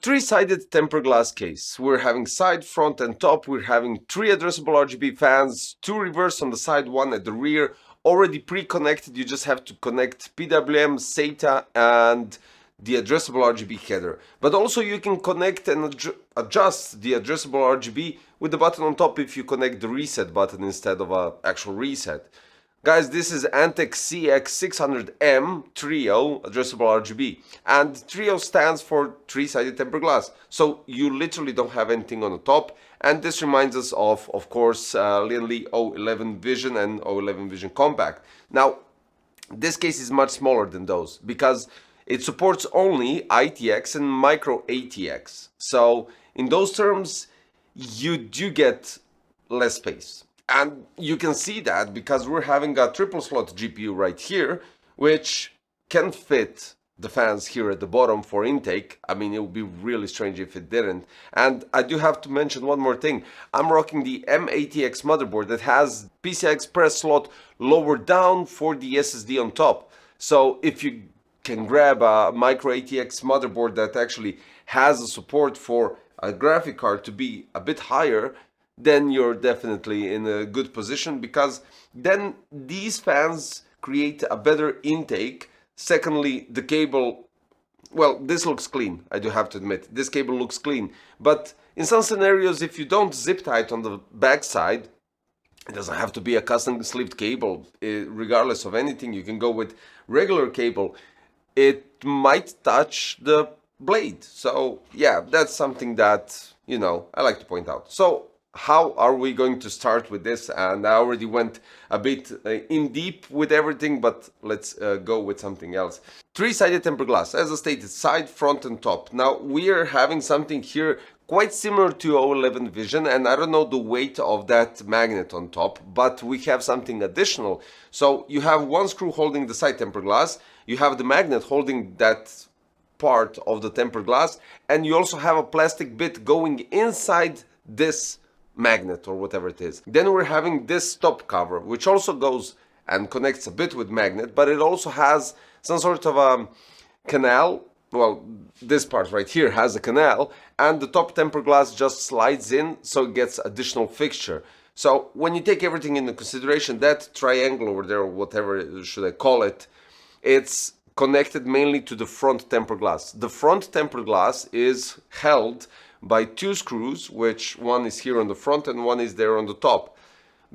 Three-sided tempered glass case. We're having side, front, and top. We're having three addressable RGB fans, two reverse on the side, one at the rear. Already pre-connected, you just have to connect PWM, SATA, and the addressable RGB header. But also you can connect and adjust the addressable RGB with the button on top if you connect the reset button instead of an actual reset. Guys, this is ANTEC CX600M Trio addressable RGB, and Trio stands for three-sided tempered glass, so you literally don't have anything on the top. And this reminds us of course, Lian 011 Vision and 011 Vision Compact. Now, this case is much smaller than those because it supports only ITX and micro ATX. So in those terms, you do get less space. And you can see that because we're having a triple slot GPU right here, which can fit the fans here at the bottom for intake. I mean, it would be really strange if it didn't. And I do have to mention one more thing. I'm rocking the M80X motherboard that has PCI Express slot lower down for the SSD on top. So if you can grab a micro ATX motherboard that actually has a support for a graphic card to be a bit higher, then you're definitely in a good position, because then these fans create a better intake. Secondly, the cable, well, this looks clean, I do have to admit. This cable looks clean, but in some scenarios, if you don't zip tie it on the back side, it doesn't have to be a custom sleeved cable. Regardless of anything, you can go with regular cable. It might touch the blade. So yeah, that's something that, I like to point out. So how are we going to start with this? And I already went a bit in deep with everything, but let's go with something else. Three-sided tempered glass, as I stated, side, front, and top. Now we are having something here quite similar to 011 Vision, and I don't know the weight of that magnet on top, but we have something additional. So you have one screw holding the side tempered glass, you have the magnet holding that part of the tempered glass, and you also have a plastic bit going inside this magnet or whatever it is. Then we're having this top cover, which also goes and connects a bit with magnet, but it also has some sort of a canal. Well, this part right here has a canal, and the top tempered glass just slides in, so it gets additional fixture. So when you take everything into consideration, that triangle over there, or whatever should I call it, it's connected mainly to the front tempered glass. The front tempered glass is held by two screws, which one is here on the front and one is there on the top.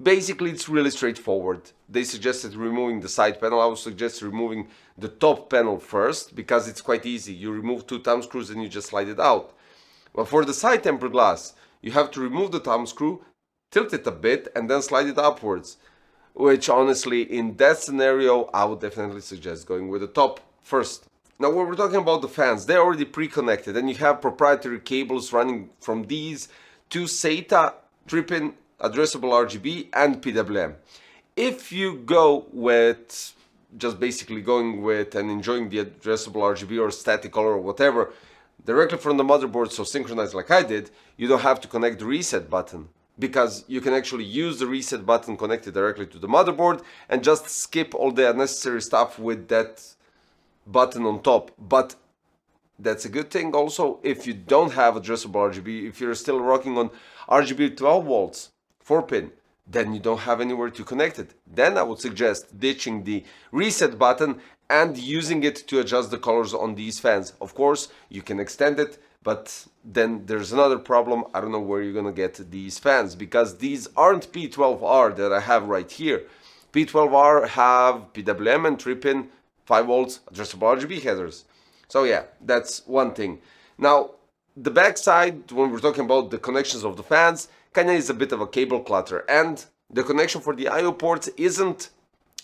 Basically, it's really straightforward. They suggested removing the side panel. I would suggest removing the top panel first, because it's quite easy. You remove two thumb screws and you just slide it out. But for the side tempered glass, you have to remove the thumb screw, tilt it a bit, and then slide it upwards. Which honestly, in that scenario, I would definitely suggest going with the top first. Now, when we're talking about the fans, they're already pre-connected, and you have proprietary cables running from these to SATA, 3-pin addressable RGB, and PWM. If you go with just basically going with and enjoying the addressable RGB or static color or whatever directly from the motherboard, so synchronized like I did, you don't have to connect the reset button, because you can actually use the reset button connected directly to the motherboard and just skip all the unnecessary stuff with that button on top. But that's a good thing also if you don't have addressable RGB. If you're still rocking on RGB 12 volts 4-pin, then you don't have anywhere to connect it. Then I would suggest ditching the reset button and using it to adjust the colors on these fans. Of course, you can extend it, but then there's another problem. I don't know where you're gonna get these fans, because these aren't P12R that I have right here. P12R have PWM and 3-pin 5 volts addressable RGB headers. So yeah, that's one thing. Now, the back side, when we're talking about the connections of the fans, kinda is a bit of a cable clutter, and the connection for the IO ports isn't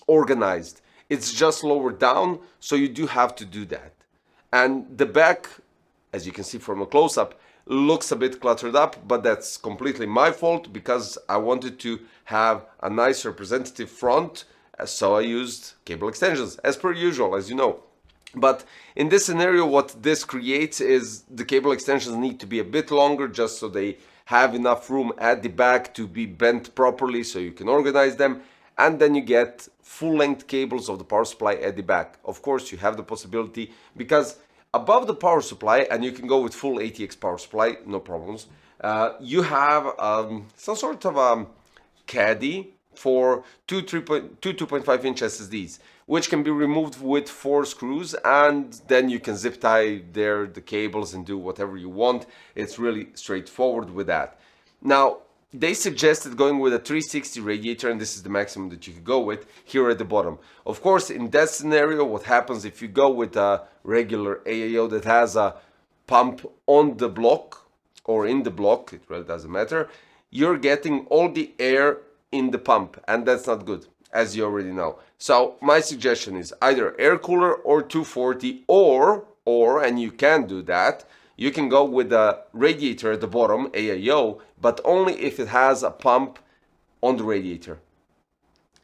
organized. It's just lower down, so you do have to do that. And the back, as you can see from a close-up, looks a bit cluttered up, but that's completely my fault, because I wanted to have a nice representative front, so I used cable extensions, as per usual, as you know. But in this scenario, what this creates is the cable extensions need to be a bit longer, just so they have enough room at the back to be bent properly, so you can organize them. And then you get full-length cables of the power supply at the back. Of course, you have the possibility, because Above the power supply, and you can go with full ATX power supply, no problems, you have some sort of caddy for two 2.5 inch SSDs, which can be removed with 4 screws, and then you can zip tie there the cables and do whatever you want. It's really straightforward with that. Now, they suggested going with a 360 radiator, and this is the maximum that you could go with here at the bottom. Of course, in that scenario, what happens if you go with a regular AAO that has a pump on the block or in the block, it really doesn't matter, you're getting all the air in the pump, and that's not good, as you already know. So my suggestion is either air cooler or 240, or and you can do that, you can go with a radiator at the bottom, AAO, but only if it has a pump on the radiator.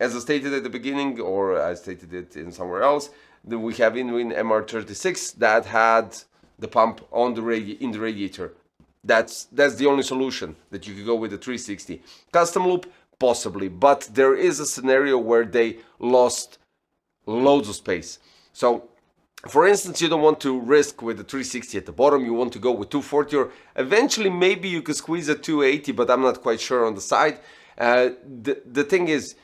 As I stated at the beginning, or I stated it in somewhere else, we have InWin MR36 that had the pump on the in the radiator. That's the only solution that you could go with the 360. Custom loop, possibly, but there is a scenario where they lost loads of space. So, for instance, you don't want to risk with the 360 at the bottom, you want to go with 240, or eventually maybe you could squeeze a 280, but I'm not quite sure on the side. The thing is,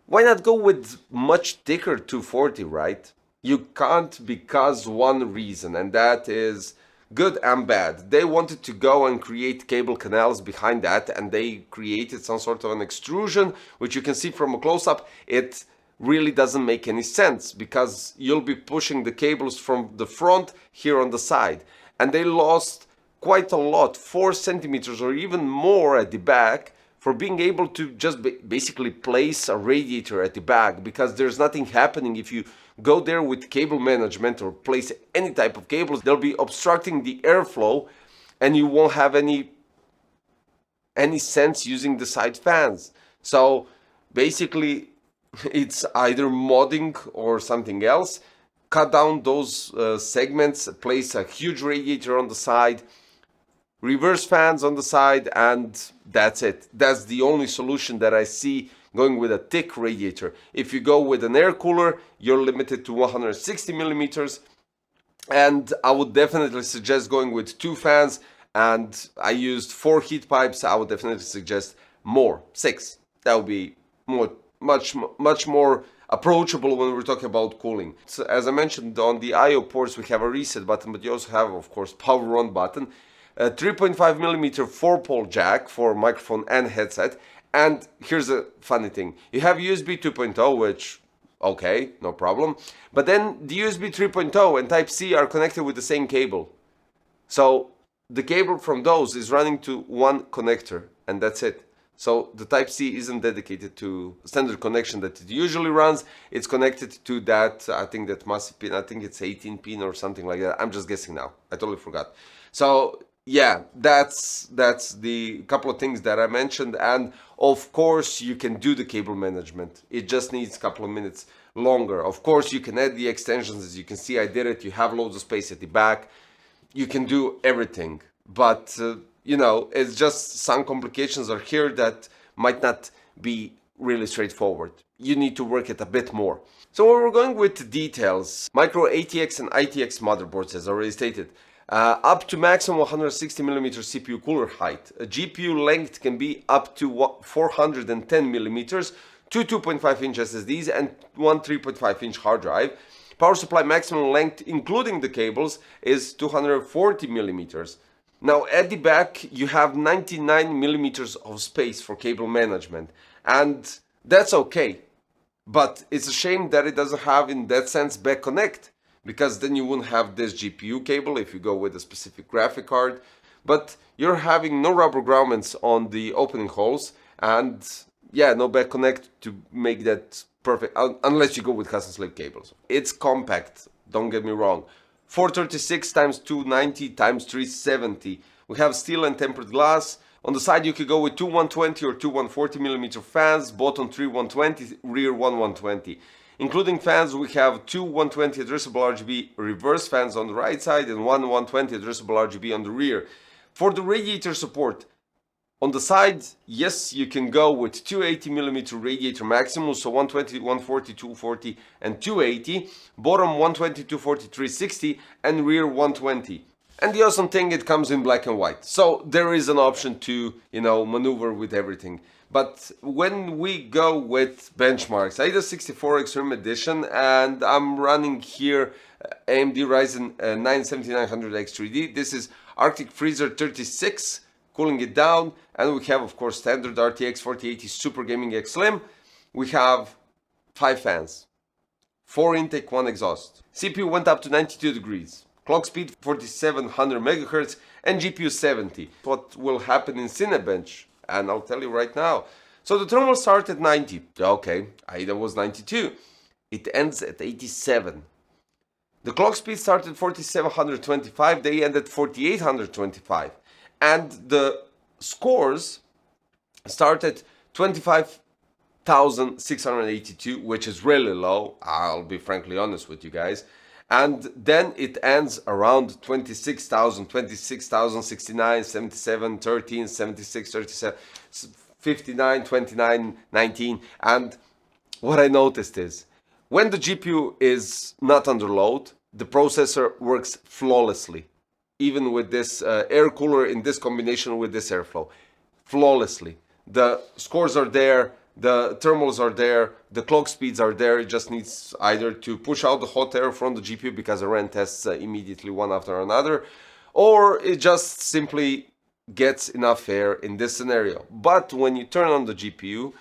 why not go with much thicker 240, right? You can't, because one reason, and that is good and bad. They wanted to go and create cable canals behind that, and they created some sort of an extrusion, which you can see from a close-up. It really doesn't make any sense, because you'll be pushing the cables from the front here on the side, and they lost quite a lot, 4 centimeters or even more at the back, for being able to just basically place a radiator at the back, because there's nothing happening. If you go there with cable management or place any type of cables, they'll be obstructing the airflow, and you won't have any sense using the side fans. So basically, it's either modding or something else. Cut down those segments, place a huge radiator on the side, reverse fans on the side, and that's it. That's the only solution that I see, going with a thick radiator. If you go with an air cooler, you're limited to 160 millimeters, and I would definitely suggest going with 2 fans, and I used 4 heat pipes. I would definitely suggest more, 6. That would be much more approachable when we're talking about cooling. So as I mentioned, on the I/O ports we have a reset button, but you also have, of course, power on button, a 3.5 millimeter 4-pole jack for microphone and headset. And here's a funny thing, you have USB 2.0, which, okay, no problem, but then the USB 3.0 and Type-C are connected with the same cable. So the cable from those is running to one connector, and that's it. So the Type-C isn't dedicated to standard connection that it usually runs. It's connected to that, I think that massive pin, I think it's 18 pin or something like that. I'm just guessing now, I totally forgot. So yeah, that's the couple of things that I mentioned, and of course you can do the cable management. It just needs a couple of minutes longer. Of course you can add the extensions, as you can see I did it. You have loads of space at the back. You can do everything, but you know, it's just some complications are here that might not be really straightforward. You need to work it a bit more. So when we're going with details, micro ATX and ITX motherboards, as already stated, up to maximum 160mm CPU cooler height. A GPU length can be up to 410mm, 2.5 inch SSDs and one 3.5 inch hard drive. Power supply maximum length, including the cables, is 240mm. Now at the back you have 99mm of space for cable management, and that's okay. But it's a shame that it doesn't have, in that sense, back connect, because then you wouldn't have this GPU cable if you go with a specific graphic card. But you're having no rubber grommets on the opening holes, and yeah, no back connect to make that perfect, unless you go with custom slave cables. It's compact, don't get me wrong. 436 times 290 times 370. We have steel and tempered glass. On the side you could go with two 120 or two 140mm fans, both on 3 120, rear 120. Including fans, we have two 120 addressable RGB reverse fans on the right side and one 120 addressable RGB on the rear. For the radiator support, On the side, yes, you can go with 280mm radiator maximum, so 120, 140, 240 and 280, bottom 120, 240, 360 and rear 120. And the awesome thing, it comes in black and white. So there is an option to, maneuver with everything. But when we go with benchmarks, I did a 64 Extreme Edition and I'm running here AMD Ryzen 9 7900X3D. This is Arctic Freezer 36, cooling it down. And we have, of course, standard RTX 4080 Super Gaming X Slim. We have 5 fans, 4 intake, 1 exhaust. CPU went up to 92 degrees. Clock speed 4700 MHz and GPU 70. What will happen in Cinebench? And I'll tell you right now. So the thermal starts at 90. Okay, AIDA was 92. It ends at 87. The clock speed started at 4725. They end at 4825. And the scores start at 25,682, which is really low. I'll be frankly honest with you guys. And then it ends around 26,000, 69, 77, 13, 76, 37, 59, 29, 19. And what I noticed is when the GPU is not under load, the processor works flawlessly. Even with this air cooler in this combination with this airflow, flawlessly. The scores are there. The thermals are there, the clock speeds are there. It just needs either to push out the hot air from the GPU because it ran tests immediately one after another, or it just simply gets enough air in this scenario. But when you turn on the GPU,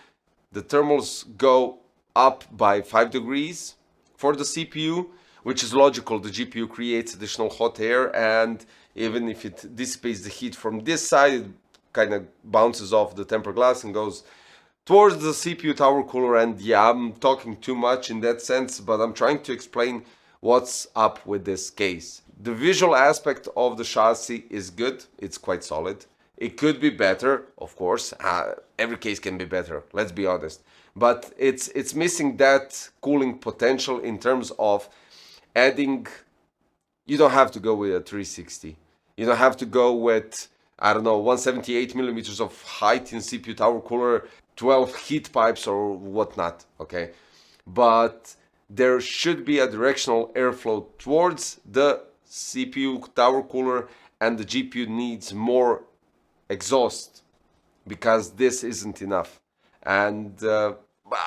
the thermals go up by 5 degrees for the CPU, which is logical. The GPU creates additional hot air, and even if it dissipates the heat from this side, it kind of bounces off the tempered glass and goes towards the CPU tower cooler. And yeah, I'm talking too much in that sense, but I'm trying to explain what's up with this case. The visual aspect of the chassis is good. It's quite solid. It could be better, of course. Every case can be better, let's be honest. But it's missing that cooling potential in terms of adding. You don't have to go with a 360. You don't have to go with, I don't know, 178 millimeters of height in CPU tower cooler, 12 heat pipes or whatnot, okay? But there should be a directional airflow towards the CPU tower cooler, and the GPU needs more exhaust because this isn't enough. And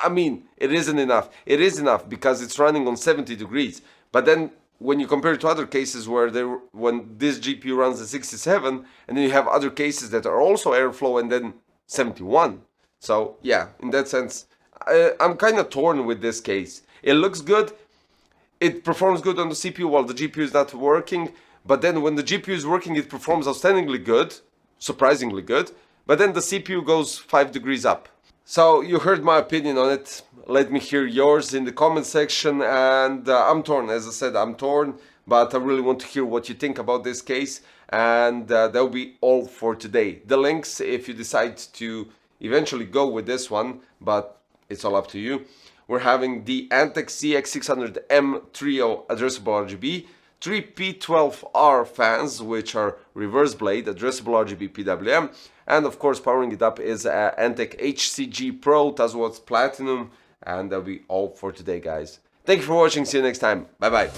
I mean, it isn't enough. It is enough because it's running on 70 degrees. But then when you compare it to other cases where when this GPU runs at 67, and then you have other cases that are also airflow and then 71. So yeah, in that sense, I'm kind of torn with this case. It looks good. It performs good on the CPU while the GPU is not working. But then when the GPU is working, it performs outstandingly good, surprisingly good. But then the CPU goes 5 degrees up. So you heard my opinion on it. Let me hear yours in the comment section. And I'm torn. As I said, I'm torn. But I really want to hear what you think about this case. And that'll be all for today. The links, if you decide to eventually go with this one, but it's all up to you. We're having the ANTEC CX600M Trio addressable RGB, 3 P12R fans, which are reverse blade, addressable RGB PWM, and of course powering it up is ANTEC HCG Pro, 1000 watts platinum, and that'll be all for today, guys. Thank you for watching. See you next time. Bye bye.